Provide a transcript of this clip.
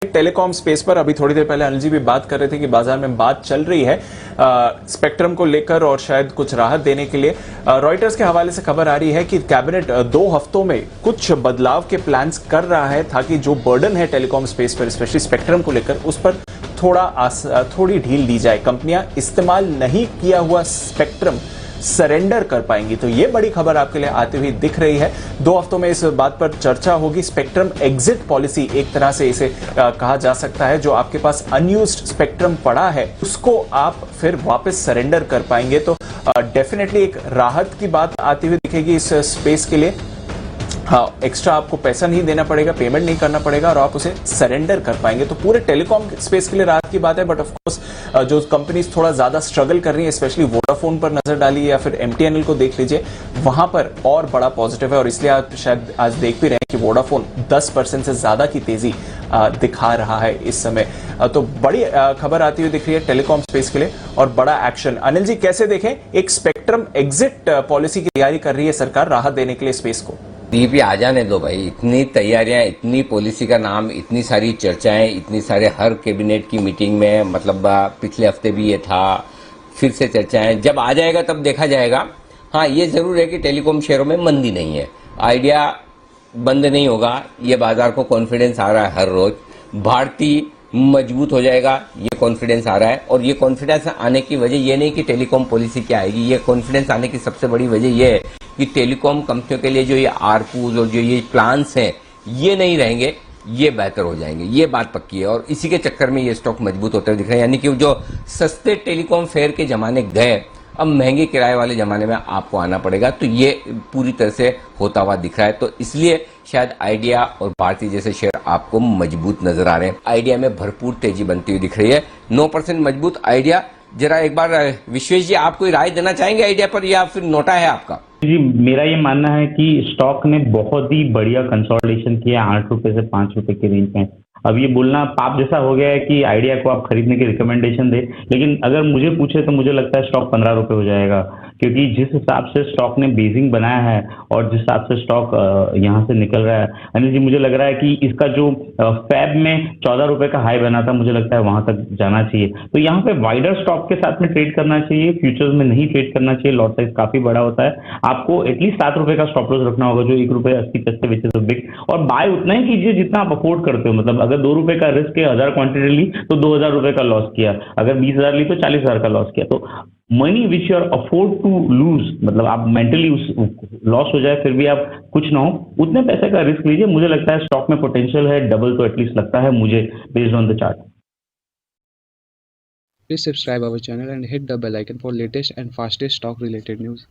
Telecom space पर अभी थोड़ी देर पहले अनिल जी भी बात कर रहे थे कि बाजार में बात चल रही है स्पेक्ट्रम को लेकर और शायद कुछ राहत देने के लिए। रॉयटर्स के हवाले से खबर आ रही है कि कैबिनेट 2 हफ्तों में कुछ बदलाव के प्लान्स कर रहा है ताकि जो बर्डन है टेलीकॉम स्पेस पर स्पेशली स्पेक्ट्रम को लेकर उस पर थोड़ी ढील दी जाए। कंपनियां इस्तेमाल नहीं किया हुआ स्पेक्ट्रम सरेंडर कर पाएंगी। तो ये बड़ी खबर आपके लिए आती हुई दिख रही है। 2 हफ्तों में इस बात पर चर्चा होगी। स्पेक्ट्रम एग्जिट पॉलिसी एक तरह से इसे कहा जा सकता है। जो आपके पास अनयूज्ड स्पेक्ट्रम पड़ा है उसको आप फिर वापस सरेंडर कर पाएंगे। तो डेफिनेटली एक राहत की बात आती हुई दिखेगी इस स्पेस के लिए। हाँ, एक्स्ट्रा आपको पैसा नहीं देना पड़ेगा, पेमेंट नहीं करना पड़ेगा और आप उसे सरेंडर कर पाएंगे। तो पूरे टेलीकॉम स्पेस के लिए राहत की बात है। बट ऑफ कोर्स जो कंपनीज थोड़ा ज्यादा स्ट्रगल कर रही है, स्पेशली वोडाफोन पर नजर डालिए या फिर एमटीएनएल को देख लीजिए, वहां पर और बड़ा पॉजिटिव है। और इसलिए आप शायद आज देख भी रहे हैं कि वोडाफोन 10% से ज्यादा की तेजी दिखा रहा है इस समय। तो बड़ी खबर आती हुई दिख रही है टेलीकॉम स्पेस के लिए और बड़ा एक्शन। अनिल जी कैसे देखें, एक स्पेक्ट्रम एग्जिट पॉलिसी की तैयारी कर रही है सरकार राहत देने के लिए स्पेस को। डीपी आ जाने दो भाई, इतनी तैयारियां, इतनी पॉलिसी का नाम, इतनी सारी चर्चाएं, इतनी सारे हर कैबिनेट की मीटिंग में, मतलब पिछले हफ्ते भी ये था, फिर से चर्चाएं, जब आ जाएगा तब देखा जाएगा। हाँ, ये जरूर है कि टेलीकॉम शेयरों में मंदी नहीं है, आइडिया बंद नहीं होगा, ये बाजार को कॉन्फिडेंस आ रहा है हर रोज। भारतीय मजबूत हो जाएगा, ये कॉन्फिडेंस आ रहा है। और ये कॉन्फिडेंस आने की वजह ये नहीं कि टेलीकॉम पॉलिसी क्या आएगी, ये कॉन्फिडेंस आने की सबसे बड़ी वजह ये है कि टेलीकॉम कंपनियों के लिए जो ये आरपूज और जो ये प्लान्स हैं ये नहीं रहेंगे, ये बेहतर हो जाएंगे, ये बात पक्की है। और इसी के चक्कर में ये स्टॉक मजबूत होते हुए दिख रहे हैं। यानी कि जो सस्ते टेलीकॉम फेयर के जमाने गए, अब महंगे किराए वाले जमाने में आपको आना पड़ेगा। तो ये पूरी तरह से होता हुआ दिख रहा है। तो इसलिए शायद आइडिया और भारतीय जैसे शेयर आपको मजबूत नजर आ रहे हैं। आइडिया में भरपूर तेजी बनती हुई दिख रही है। 9% मजबूत आइडिया। जरा एक बार विश्वेश जी, आप कोई राय देना चाहेंगे आइडिया पर या फिर नोटा है आपका? जी, मेरा ये मानना है कि स्टॉक ने बहुत ही बढ़िया कंसोलिडेशन किया, 8 रुपए से 5 रुपए के रेंज में। अब ये बोलना पाप जैसा हो गया है कि आइडिया को आप खरीदने की रिकमेंडेशन दे, लेकिन अगर मुझे पूछे तो मुझे लगता है स्टॉक 15 रुपए हो जाएगा। क्योंकि जिस हिसाब से स्टॉक ने बेसिंग बनाया है और जिस हिसाब से स्टॉक यहाँ से निकल रहा है, अनिल जी, मुझे लग रहा है कि इसका जो फैब में 14 रुपए का हाई बना था, मुझे लगता है वहां तक जाना चाहिए। तो यहाँ पे वाइडर स्टॉक के साथ में ट्रेड करना चाहिए, फ्यूचर्स में नहीं ट्रेड करना चाहिए। लॉट साइज काफी बड़ा होता है। आपको एटलीस्ट 7 रुपए का स्टॉप लॉस रखना होगा, जो 1 रुपए 80 पैसे विच बिग, और बाय उतना ही कीजिए जितना आप अफोर्ड करते हो। मतलब अगर 2 रुपए का रिस्क है, 1000 क्वांटिटी ली तो 2000 रुपए का लॉस किया, अगर 20,000 ली तो 40,000 का लॉस किया। तो money which you are afford to lose, मतलब आप मेंटली उस लॉस हो जाए फिर भी आप कुछ ना हो, उतने पैसे का रिस्क लीजिए। मुझे लगता है स्टॉक में पोटेंशियल है, डबल तो एटलीस्ट लगता है मुझे, based on the chart. Please subscribe our channel and hit the bell icon for latest and fastest stock related news.